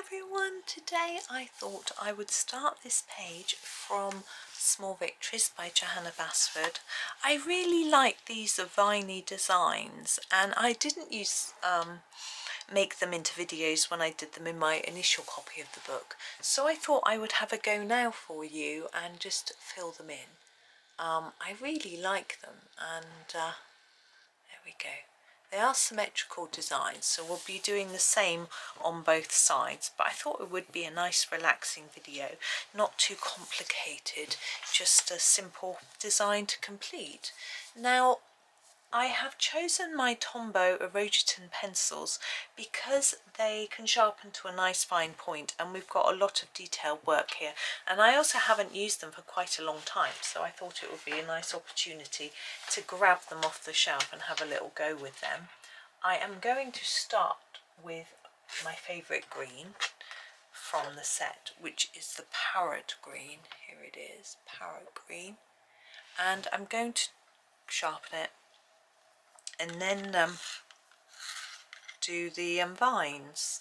everyone, today I thought I would start this page from Small Victories by Johanna Basford. I really like these viney designs, and I didn't make them into videos when I did them in my initial copy of the book, so I thought I would have a go now for you and just fill them in. I really like them, and there we go. They are symmetrical designs, so we'll be doing the same on both sides, but I thought it would be a nice relaxing video, not too complicated, just a simple design to complete. Now, I have chosen my Tombow Irojiten pencils because they can sharpen to a nice fine point, and we've got a lot of detailed work here, and I also haven't used them for quite a long time, so I thought it would be a nice opportunity to grab them off the shelf and have a little go with them. I am going to start with my favourite green from the set, which is the parrot green. Here it is, parrot green, and I'm going to sharpen it and then do the vines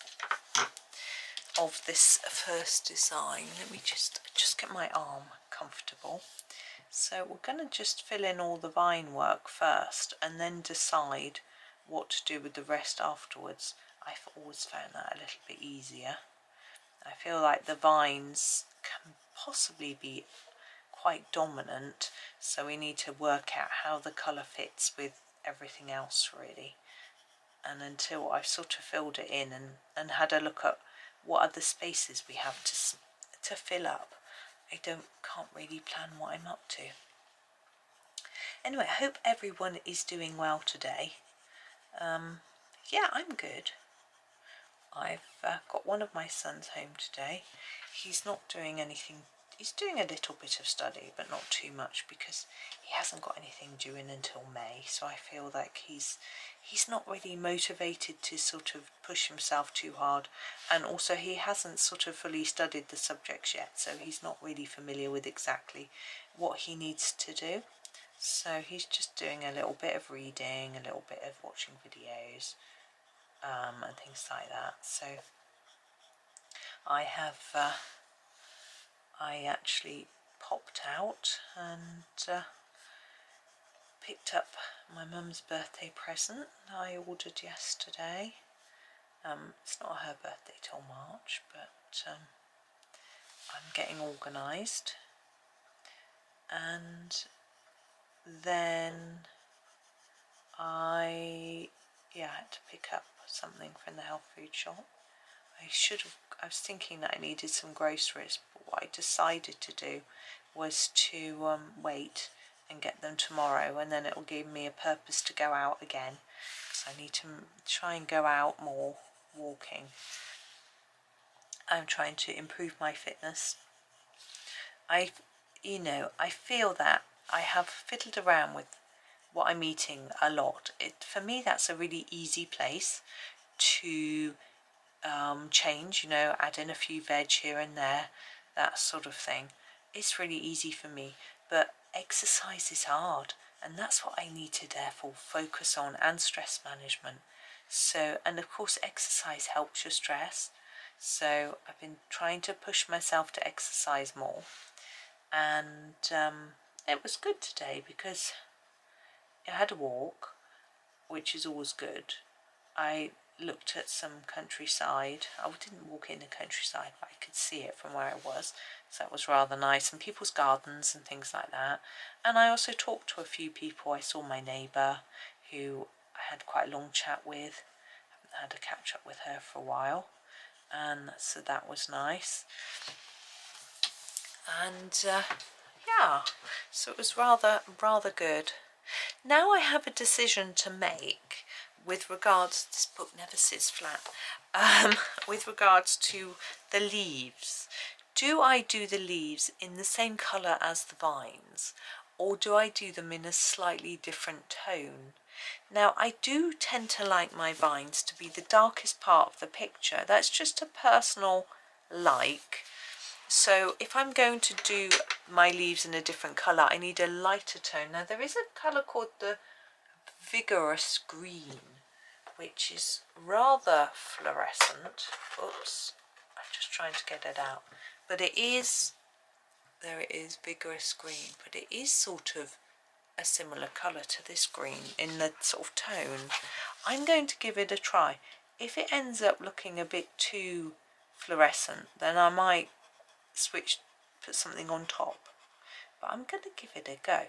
of this first design. Let me just get my arm comfortable. So we're going to just fill in all the vine work first and then decide what to do with the rest afterwards. I've always found that a little bit easier. I feel like the vines can possibly be quite dominant, so we need to work out how the colour fits with everything else really, and until I've sort of filled it in and had a look at what other spaces we have to fill up, I can't really plan what I'm up to. Anyway, I hope everyone is doing well today. Yeah, I'm good. I've got one of my sons home today. He's not doing anything. He's doing a little bit of study, but not too much, because he hasn't got anything due in until May, so I feel like he's not really motivated to sort of push himself too hard, and also he hasn't sort of fully studied the subjects yet, so he's not really familiar with exactly what he needs to do. So he's just doing a little bit of reading, a little bit of watching videos, and things like that. So I actually popped out and picked up my mum's birthday present that I ordered yesterday. It's not her birthday till March, but I'm getting organised. And then I had to pick up something from the health food shop. I was thinking that I needed some groceries, but what I decided to do was to wait and get them tomorrow, and then it will give me a purpose to go out again, because I need to try and go out more walking. I'm trying to improve my fitness. I feel that I have fiddled around with what I'm eating a lot. For me, that's a really easy place to change, add in a few veg here and there, that sort of thing. It's really easy for me, but exercise is hard, and that's what I need to therefore focus on, and stress management. So, and of course exercise helps your stress, so I've been trying to push myself to exercise more, and it was good today because I had a walk, which is always good. I looked at some countryside. I didn't walk in the countryside, but I could see it from where I was, so that was rather nice, and people's gardens and things like that. And I also talked to a few people. I saw my neighbour, who I had quite a long chat with. I haven't had a catch up with her for a while, and so that was nice. And yeah, so it was rather good. Now I have a decision to make with regards, this book never sits flat, with regards to the leaves. Do I do the leaves in the same colour as the vines, or do I do them in a slightly different tone? Now, I do tend to like my vines to be the darkest part of the picture. That's just a personal like. So if I'm going to do my leaves in a different colour, I need a lighter tone. Now, there is a colour called the vigorous green, which is rather fluorescent. Oops, trying to get it out. But it is, there it is, vigorous green, but it is sort of a similar colour to this green in the sort of tone. I'm going to give it a try. If it ends up looking a bit too fluorescent, then I might switch, put something on top. But I'm going to give it a go,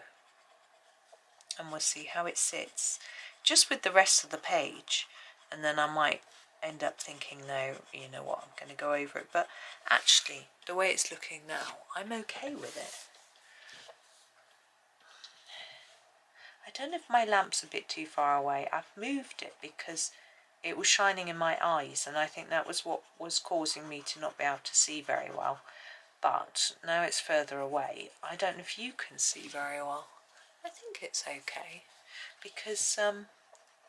and we'll see how it sits just with the rest of the page, and then I might end up thinking, no, you know what, I'm going to go over it. But actually, the way it's looking now, I'm okay with it. I don't know if my lamp's a bit too far away. I've moved it because it was shining in my eyes, and I think that was what was causing me to not be able to see very well. But now it's further away. I don't know if you can see very well. I think it's okay because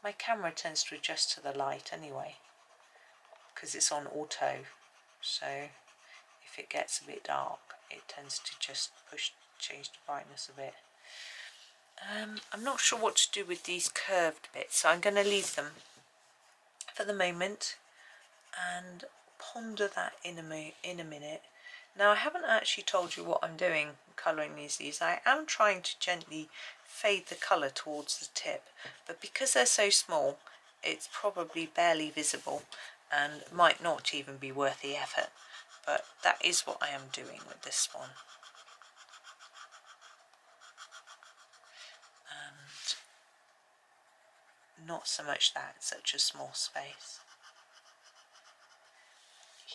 my camera tends to adjust to the light anyway, because it's on auto. So if it gets a bit dark, it tends to just change the brightness a bit. I'm not sure what to do with these curved bits, so I'm going to leave them for the moment and ponder that in a minute. Now, I haven't actually told you what I'm doing colouring these. I am trying to gently fade the colour towards the tip, but because they're so small, it's probably barely visible and might not even be worth the effort. But that is what I am doing with this one. And not so much that, such a small space.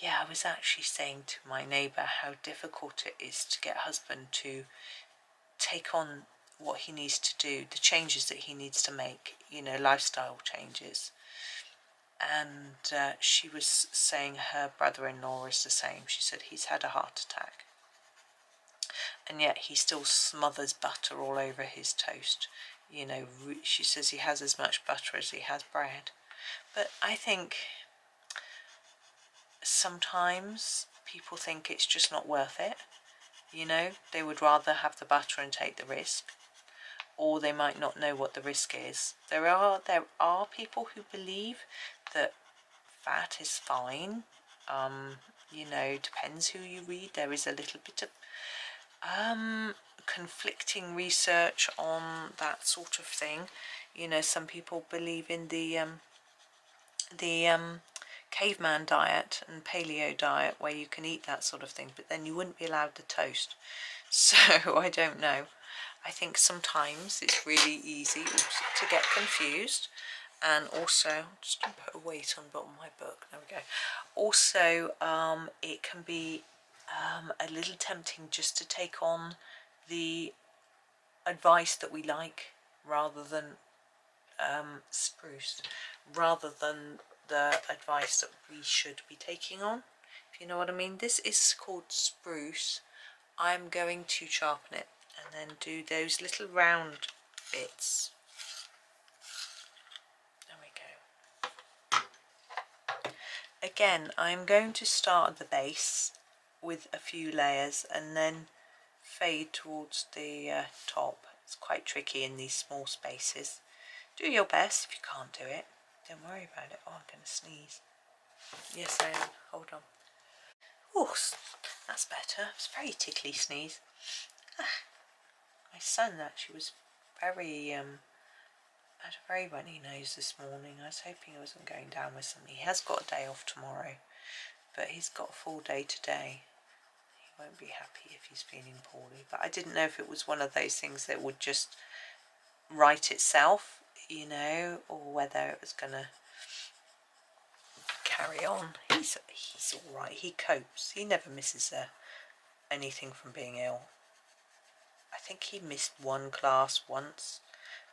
Yeah, I was actually saying to my neighbour how difficult it is to get husband to take on what he needs to do, the changes that he needs to make, you know, lifestyle changes. And she was saying her brother-in-law is the same. She said he's had a heart attack, and yet he still smothers butter all over his toast. You know, she says he has as much butter as he has bread. But I think sometimes people think it's just not worth it. You know, they would rather have the butter and take the risk, or they might not know what the risk is. There are people who believe that fat is fine. You know, depends who you read. There is a little bit of conflicting research on that sort of thing. You know, some people believe in the caveman diet and paleo diet, where you can eat that sort of thing, but then you wouldn't be allowed the toast. So I don't know. I think sometimes it's really easy to get confused, and also I'm just going to put a weight on the bottom of my book. There we go. Also, it can be a little tempting just to take on the advice that we like, rather than spruce, rather than the advice that we should be taking on, if you know what I mean. This is called spruce. I'm going to sharpen it and then do those little round bits. There we go. Again, I'm going to start at the base with a few layers and then fade towards the top. It's quite tricky in these small spaces. Do your best. If you can't do it, don't worry about it. Oh, I'm going to sneeze. Yes, I am. Hold on. Oh, that's better. It's a very tickly sneeze. My son actually was very, had a very runny nose this morning. I was hoping he wasn't going down with something. He has got a day off tomorrow, but he's got a full day today. He won't be happy if he's feeling poorly. But I didn't know if it was one of those things that would just right itself, you know, or whether it was going to carry on. He's all right. He copes. He never misses anything from being ill. I think he missed one class once,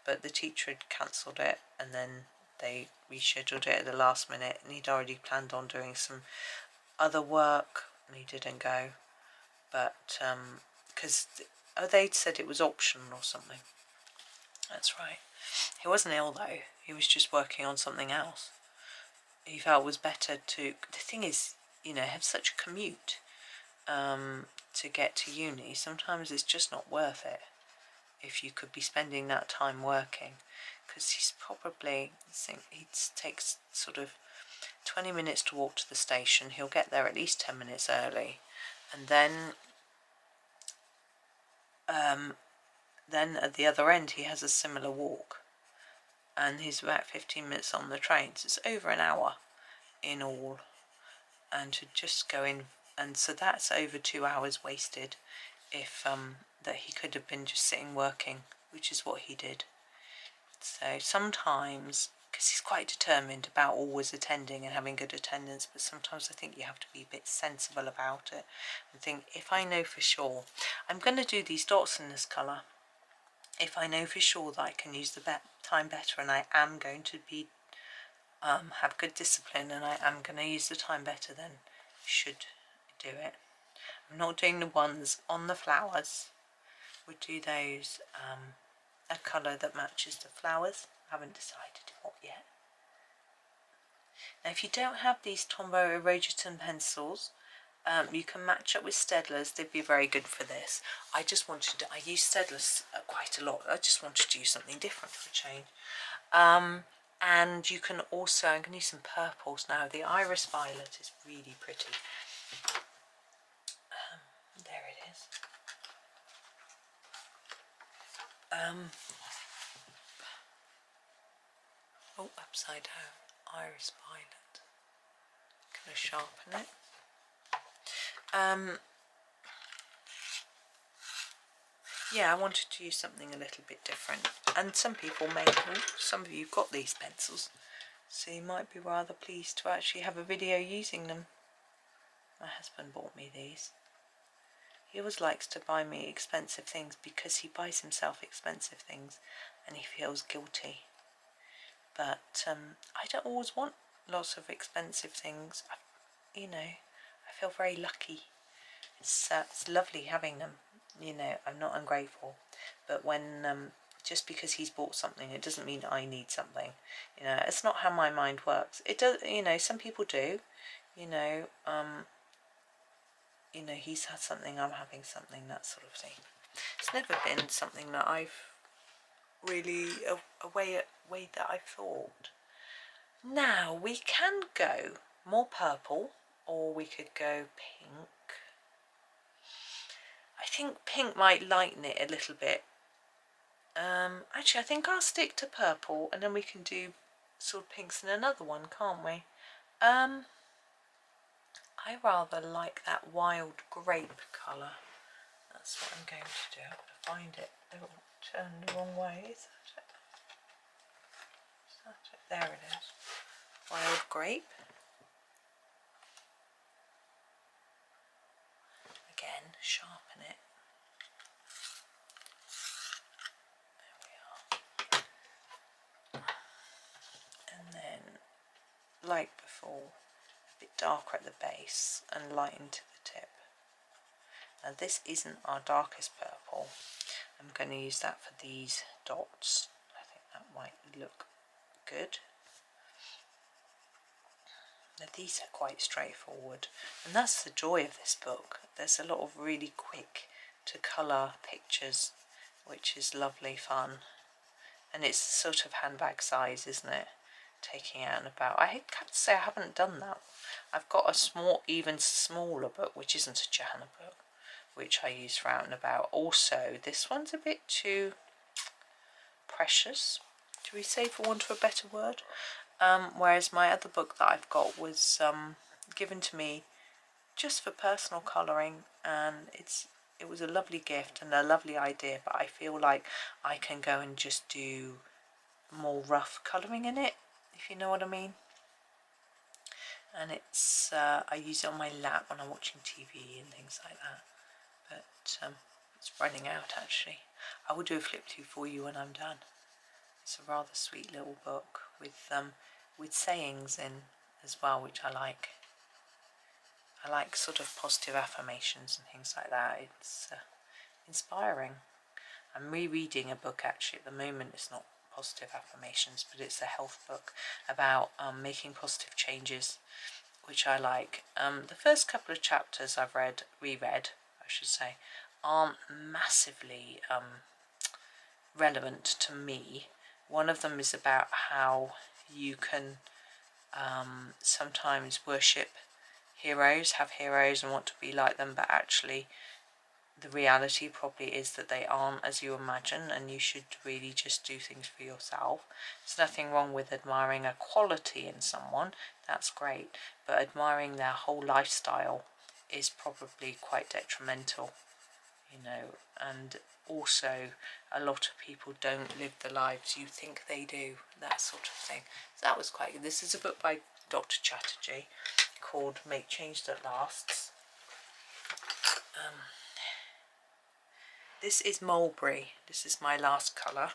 but the teacher had cancelled it, and then they rescheduled it at the last minute, and he'd already planned on doing some other work, and he didn't go. But because they'd said it was optional or something. That's right. He wasn't ill though. He was just working on something else. He felt it was better to. The thing is, you know, have such a commute to get to uni. Sometimes it's just not worth it if you could be spending that time working, because he's probably, I think he takes sort of 20 minutes to walk to the station. He'll get there at least 10 minutes early, and then at the other end he has a similar walk, and he's about 15 minutes on the train, so it's over an hour in all. And to just go in, and so that's over 2 hours wasted if that he could have been just sitting working, which is what he did. So sometimes, because he's quite determined about always attending and having good attendance, but sometimes I think you have to be a bit sensible about it and think, if I know for sure I'm going to do these dots in this colour, if I know for sure that I can use the time better, and I am going to be have good discipline, and I am going to use the time better, then you should do it. I'm not doing the ones on the flowers. We'll do those a colour that matches the flowers. I haven't decided what yet. Now, if you don't have these Tombow Irojiten pencils, you can match up with Staedtlers. They'd be very good for this. I use Staedtlers quite a lot. I just wanted to do something different for a change. And you can also, I'm going to use some purples now. The iris violet is really pretty. There it is. Oh, upside down. Iris violet. Going to sharpen it. Yeah, I wanted to use something a little bit different. And some people may, some of you have got these pencils, so you might be rather pleased to actually have a video using them. My husband bought me these. He always likes to buy me expensive things because he buys himself expensive things and he feels guilty. But I don't always want lots of expensive things. I feel very lucky. It's lovely having them. I'm not ungrateful. But when just because he's bought something, it doesn't mean I need something. It's not how my mind works. It does. Some people do. He's had something, I'm having something, that sort of thing. It's never been something that I've really a way that I thought. Now we can go more purple, or we could go pink. I think pink might lighten it a little bit. Actually, I think I'll stick to purple, and then we can do sort of pinks in another one, can't we? I rather like that wild grape colour. That's what I'm going to do. I've got to find it. Oh, turned the wrong way. Is that it? There it is. Wild grape. Again, sharpen it. There we are. And then, like before, a bit darker at the base and lighten to the tip. Now this isn't our darkest purple. I'm going to use that for these dots. I think that might look good. Now these are quite straightforward, and that's the joy of this book. There's a lot of really quick to colour pictures, which is lovely fun. And it's sort of handbag size, isn't it? Taking out and about. I have to say I haven't done that. I've got a even smaller book, which isn't a Johanna book, which I use for out and about. Also, this one's a bit too precious, do we say, for want of a better word? Whereas my other book that I've got was given to me just for personal colouring, and it was a lovely gift and a lovely idea, but I feel like I can go and just do more rough colouring in it, if you know what I mean. And it's I use it on my lap when I'm watching TV and things like that. But it's running out actually. I will do a flip through for you when I'm done. It's a rather sweet little book with sayings in as well, which I like. I like sort of positive affirmations and things like that. It's inspiring. I'm rereading a book actually at the moment. It's not positive affirmations, but it's a health book about making positive changes, which I like. The first couple of chapters I've reread, I should say, aren't massively relevant to me. One of them is about how you can sometimes worship heroes, have heroes and want to be like them, but actually the reality probably is that they aren't as you imagine, and you should really just do things for yourself. There's nothing wrong with admiring a quality in someone, that's great, but admiring their whole lifestyle is probably quite detrimental, you know. And also a lot of people don't live the lives you think they do, that sort of thing. So that was quite good. This is a book by Dr. Chatterjee called Make Change That Lasts. This is mulberry. This is my last colour.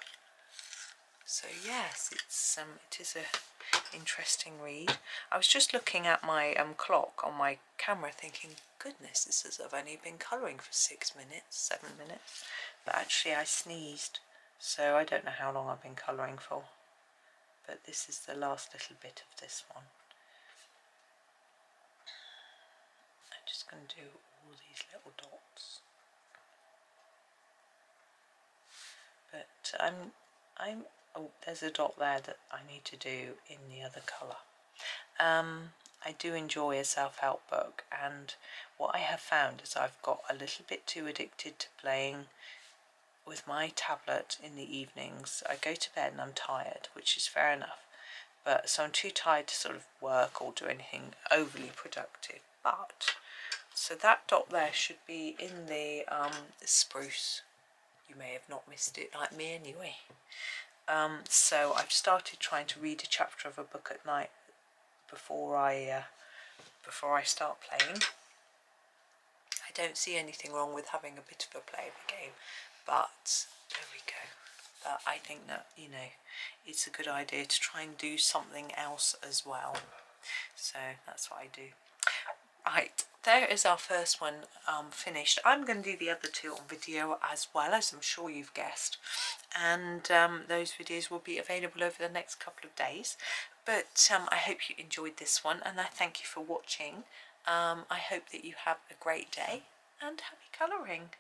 So yes, it is a interesting read. I was just looking at my clock on my camera thinking, goodness, this has I've only been colouring for 6 minutes, 7 minutes. But actually I sneezed, so I don't know how long I've been colouring for. But this is the last little bit of this one. I'm just going to do all these little dots. But oh, there's a dot there that I need to do in the other colour. I do enjoy a self-help book, and what I have found is I've got a little bit too addicted to playing with my tablet in the evenings. I go to bed and I'm tired, which is fair enough, but so I'm too tired to sort of work or do anything overly productive. But so that dot there should be in the spruce. You may have not missed it, like me anyway. So I've started trying to read a chapter of a book at night before I start playing. I don't see anything wrong with having a bit of a play of the game, but there we go. But I think that, you know, it's a good idea to try and do something else as well. So that's what I do. Right, there is our first one finished. I'm going to do the other two on video as well, as I'm sure you've guessed, and those videos will be available over the next couple of days. But I hope you enjoyed this one, and I thank you for watching. I hope that you have a great day and happy colouring.